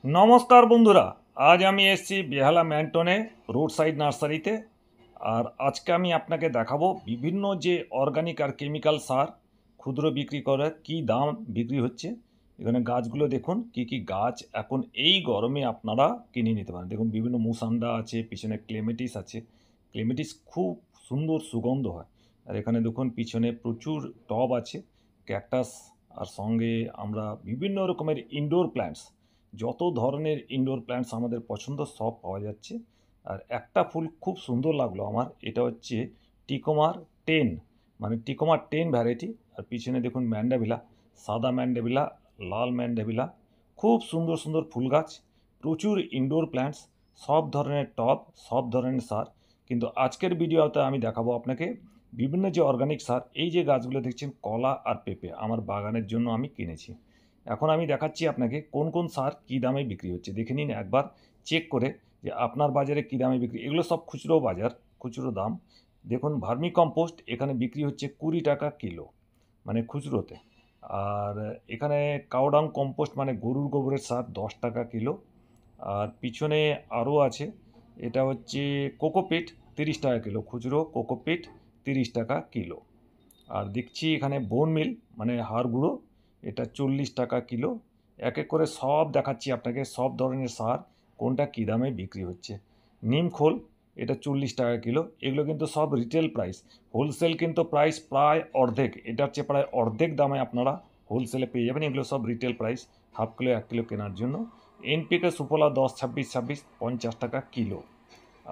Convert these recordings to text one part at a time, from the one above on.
নমস্কার বন্ধুরা, আজ আমি এসেছি বেহালা ম্যান্টনে রোড সাইড নার্সারিতে। আর আজকে আমি আপনাকে দেখাবো বিভিন্ন যে অর্গানিক আর কেমিক্যাল সার ক্ষুদ্র বিক্রি করে কি দাম বিক্রি হচ্ছে। এখানে গাছগুলো দেখুন কি কি গাছ এখন এই গরমে আপনারা কিনে নিতে পারেন। দেখুন বিভিন্ন মুসান্ডা আছে, পিছনে ক্লেমেটিস আছে। ক্লেমেটিস খুব সুন্দর সুগন্ধ হয়। আর এখানে দেখুন পিছনে প্রচুর টব আছে, ক্যাকটাস। আর সঙ্গে আমরা বিভিন্ন রকমের ইনডোর প্ল্যান্টস, যত ধরনের ইনডোর প্ল্যান্টস আমাদের পছন্দ সব পাওয়া যাচ্ছে। আর একটা ফুল খুব সুন্দর লাগলো আমার, এটা হচ্ছে টিকোমার 10, মানে টিকোমার 10 ভ্যারাইটি। আর পিছনে দেখুন ম্যান্ডাভিলা, সাদা ম্যান্ডাভিলা, লাল ম্যান্ডাভিলা, খুব সুন্দর সুন্দর ফুল গাছ, প্রচুর ইনডোর প্ল্যান্টস, সব ধরনের টব, সব ধরনের সার। কিন্তু আজকের ভিডিওতে আমি দেখাবো আপনাকে বিভিন্ন যে অর্গানিক সার। এই যে গাছগুলো দেখছেন কলা আর পেঁপে আমার বাগানের জন্য আমি কিনেছি। এখন আমি দেখাচ্ছি আপনাকে কোন কোন সার কী দামে বিক্রি হচ্ছে, দেখে নিন একবার চেক করে যে আপনার বাজারে কী দামে বিক্রি। এগুলো সব খুচরো বাজার, খুচরো দাম। দেখুন ভার্মি কম্পোস্ট এখানে বিক্রি হচ্ছে 20 টাকা কিলো, মানে খুচরোতে। আর এখানে কাউডাং কম্পোস্ট মানে গরুর গোবরের সার 10 টাকা কিলো। আর পিছনে আরও আছে, এটা হচ্ছে কোকোপিট 30 টাকা কিলো, খুচরো কোকোপিট 30 টাকা কিলো। আর দেখছি এখানে বোন মিল মানে হাড় গুঁড়ো, এটা 40 টাকা কিলো। এক এক করে সব দেখাচ্ছি আপনাকে, সব ধরনের সার কোনটা কী দামে বিক্রি হচ্ছে। নিম খোল এটা 40 টাকা কিলো। এগুলো কিন্তু সব রিটেল প্রাইস, হোলসেল কিন্তু প্রাইস প্রায় অর্ধেক, এটার চেয়ে প্রায় অর্ধেক দামে আপনারা হোলসেলে পেয়ে যাবেন। এগুলো সব retail price, half kilo 1 kilo কেনার জন্য। এনপিকে সুফলা 10, 26, 26 50 টাকা কিলো।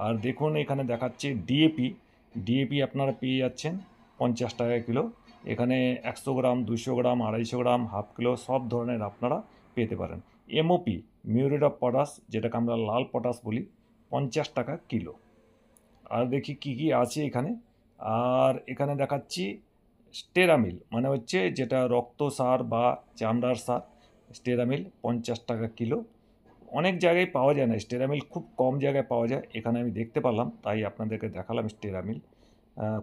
আর দেখুন এখানে দেখাচ্ছে ডিএপি, ডিএপি আপনারা পেয়ে যাচ্ছেন 50 টাকা কিলো। এখানে 100 গ্রাম, 200 গ্রাম, 250 গ্রাম, হাফ কিলো সব ধরনের আপনারা পেতে পারেন। এমওপি মিউরেট অফ পটাশ, যেটাকে আমরা লাল পটাশ বলি, 50 টাকা কিলো। আর দেখি কি কি আছে এখানে। আর এখানে দেখাচ্ছি স্টেরামিল, মানে হচ্ছে যেটা রক্ত সার বা চামড়ার সার, স্টেরামিল 50 টাকা কিলো। অনেক জায়গায় পাওয়া যায় না স্টেরামিল, খুব কম জায়গায় পাওয়া যায়, এখানে আমি দেখতে পারলাম তাই আপনাদেরকে দেখালাম স্টেরামিল।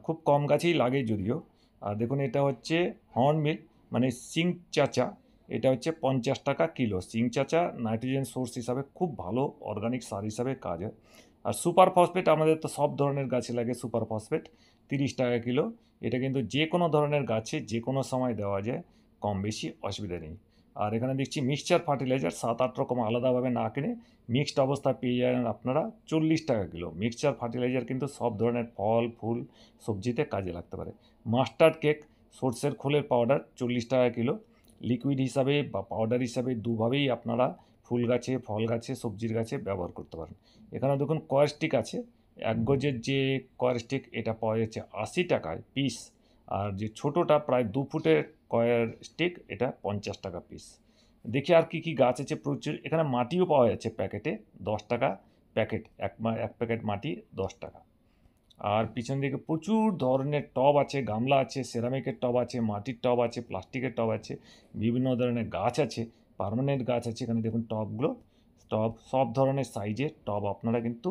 খুব কম গাছেই লাগে যদিও। আর দেখুন এটা হচ্ছে হর্ন মিল মানে সিং চাচা, এটা হচ্ছে 50 টাকা কিলো। সিং চাচা নাইট্রোজেন সোর্স হিসাবে খুব ভালো অর্গানিক সার হিসাবে কাজ হয়। আর সুপার ফসফেট আমাদের তো সব ধরনের গাছে লাগে, সুপার ফসফেট 30 টাকা কিলো। এটা কিন্তু যে কোনো ধরনের গাছে যে কোনো সময় দেওয়া যায়, কম বেশি অসুবিধা নেই। আর এখানে দেখছি মিক্সচার ফার্টিলাইজার 7-8 রকম আলাদাভাবে না কিনে মিক্সড অবস্থা পেয়ে যাবেন আপনারা 40 টাকা কিলো। মিক্সচার ফার্টিলাইজার কিন্তু সব ধরনের ফল ফুল সবজিতে কাজে লাগতে পারে। মাস্টার্ড কেক সর্ষের খোলের পাউডার 40 টাকা কিলো। লিকুইড হিসাবে বা পাউডার হিসাবে দুভাবেই আপনারা ফুল গাছে, ফল গাছে, সবজির গাছে ব্যবহার করতে পারেন। এখানে দেখুন কয়ার স্টিক আছে, 1 গজের যে কয়ার স্টিক এটা পাওয়া যাচ্ছে 80 টাকায় পিস। আর যে ছোটোটা প্রায় 2 ফুটের কয়ার স্টিক এটা 50 টাকা পিস। দেখি আর কি কি গাছ আছে, প্রচুর এখানে মাটিও পাওয়া যাচ্ছে প্যাকেটে, 10 টাকা প্যাকেট, এক প্যাকেট মাটি 10 টাকা। আর পিছন দিকে প্রচুর ধরনের টব আছে, গামলা আছে, সেরামিকের টব আছে, মাটির টব আছে, প্লাস্টিকের টব আছে, বিভিন্ন ধরনের গাছ আছে, পার্মানেন্ট গাছ আছে। এখানে দেখুন টবগুলো, টব সব ধরনের সাইজের টব আপনারা কিন্তু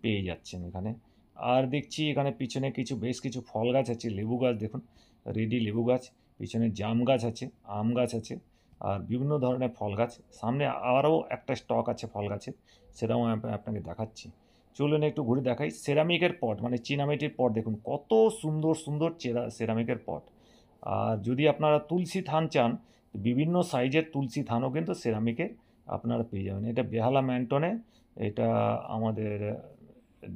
পেয়ে যাচ্ছেন এখানে। আর দেখছি এখানে পিছনে বেশ কিছু ফল গাছ আছে, লেবু গাছ দেখুন, রেডি লেবু গাছ, পিছনে জাম গাছ আছে, আম গাছ আছে, আর বিভিন্ন ধরনের ফল গাছ। সামনে আরও একটা স্টক আছে ফল গাছের, সেটাও আমি আপনাকে দেখাচ্ছি। চলুন একটু ঘুরে দেখাই। সেরামিকের পট মানে চীনামাটির পট দেখুন কত সুন্দর সুন্দর সেরামিকের পট। আর যদি আপনারা তুলসী থান চান, বিভিন্ন সাইজের তুলসী থানও কিন্তু সেরামিকের আপনারা পেয়ে যাবেন। এটা বেহালা ম্যান্টনে, এটা আমাদের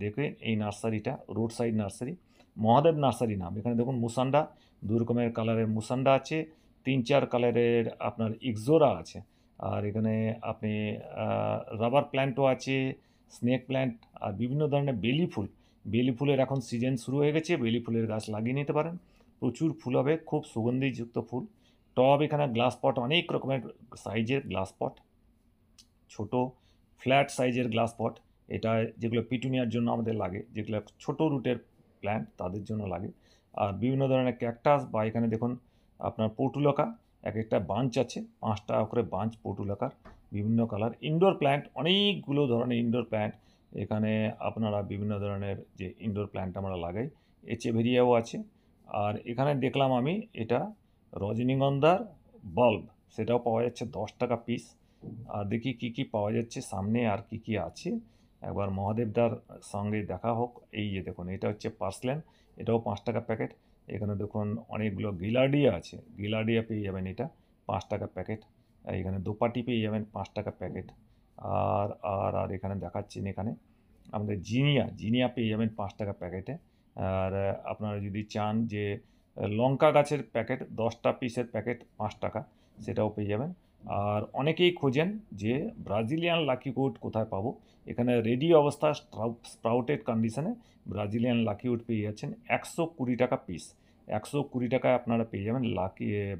দেখে এই নার্সারিটা road side nursery, Mahadev nursery নাম। এখানে দেখুন মুসান্ডা, 2 রকমের কালারের মুসান্ডা আছে, 3-4 কালারের আপনার ইক্সোরা আছে। আর এখানে আপনি রাবার প্ল্যান্টও আছে, স্নেক প্ল্যান্ট, আর বিভিন্ন ধরনের বেলি ফুল। বেলি ফুলের এখন সিজন শুরু হয়ে গেছে, বেলি ফুলের গাছ লাগিয়ে নিতে পারেন, প্রচুর ফুল হবে, খুব সুগন্ধিযুক্ত ফুল। টব এখানে গ্লাস পট, অনেক রকমের সাইজের গ্লাস পট, ছোট ফ্ল্যাট সাইজের গ্লাস পট, এটা যেগুলো পিটুনিয়ার জন্য আমাদের লাগে, যেগুলো ছোট রুটের প্ল্যান্ট তাদের জন্য লাগে। আর বিভিন্ন ধরনের ক্যাকটাস বা এখানে দেখুন আপনার পর্টুলকা, এক একটা বাঞ্চ আছে, 5 টাকা করে বাঞ্চ পর্টুলকার, বিভিন্ন কালার। ইনডোর প্ল্যান্ট অনেকগুলো ধরনের ইনডোর প্ল্যান্ট, এখানে আপনারা বিভিন্ন ধরনের যে ইনডোর প্ল্যান্ট আমরা লাগাই, এচেভেরিয়াও আছে। আর এখানে দেখলাম আমি এটা রজনীগন্ধার বাল্ব, সেটাও পাওয়া যাচ্ছে 10 টাকা পিস। আর দেখি কি কি পাওয়া যাচ্ছে সামনে আর কি কি আছে। একবার মহাদেবদার সঙ্গে দেখা হোক। এই যে দেখুন, এটা হচ্ছে পার্সলেন, এটাও 5 টাকা প্যাকেট। এখানে দেখুন অনেকগুলো গিলার্ডিয়া আছে, গিলার্ডিয়া পেয়ে যাবেন, এটা 5 টাকা প্যাকেট। এখানে দোপাটি পেয়ে যাবেন 5 টাকা প্যাকেট। আর আর আর এখানে দেখাচ্ছেন, এখানে আমাদের জিনিয়া জিনিয়া পেয়ে যাবেন 5 টাকা প্যাকেটে। আর আপনারা যদি চান যে লঙ্কা গাছের প্যাকেট 10টা পিসের প্যাকেট 5 টাকা, সেটাও পেয়ে যাবেন। আর অনেকেই খোঁজেন যে ব্রাজিলিয়ান লাকি উড কোথায় পাবো। এখানে রেডি অবস্থা স্প্রাউটেড কন্ডিশনে ব্রাজিলিয়ান লাকি উড পেয়ে যাচ্ছেন 120 টাকা পিস। 120 টাকায় আপনারা পেয়ে যাবেন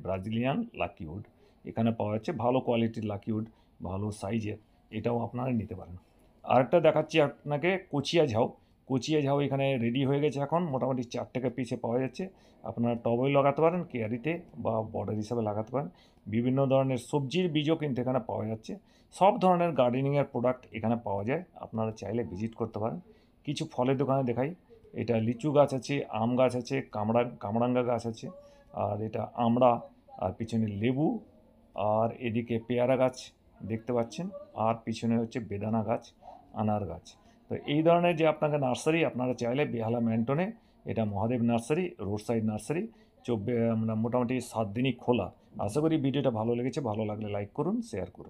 ব্রাজিলিয়ান লাকি উড। এখানে পাওয়া যাচ্ছে ভালো কোয়ালিটির লাকি উড, ভালো সাইজের, এটাও আপনারা নিতে পারেন। আরেকটা দেখাচ্ছি আপনাকে, কচিয়া ঝাউ। কচিয়া ঝাউ এখানে রেডি হয়ে গেছে, এখন মোটামুটি 4 টাকা পিসে পাওয়া যাচ্ছে। আপনারা টবে লাগাতে পারেন, কেয়ারিতে বা বর্ডার হিসাবে লাগাতে পারেন। বিভিন্ন ধরনের সবজির বীজও কিন্তু এখানে পাওয়া যাচ্ছে। সব ধরনের গার্ডেনিংয়ের প্রোডাক্ট এখানে পাওয়া যায়, আপনারা চাইলে ভিজিট করতে পারেন। কিছু ফলের দোকানে দেখাই। এটা লিচু গাছ আছে, আম গাছ আছে, কামরাঙ্গা গাছ আছে, আর এটা আমড়া, আর পিছনে লেবু, আর এদিকে পেয়ারা গাছ দেখতে পাচ্ছেন, আর পিছনে হচ্ছে বেদানা গাছ, আনার গাছ। তো এই ধরনের যে আপনাকে নার্সারি, আপনারা চাইলে বেহালা ম্যান্টনে, এটা Mahadev nursery, road side nursery, মোটামুটি 7 দিনই খোলা। আশা করি ভিডিওটা ভালো লেগেছে, ভালো লাগলে লাইক করুন, শেয়ার করুন।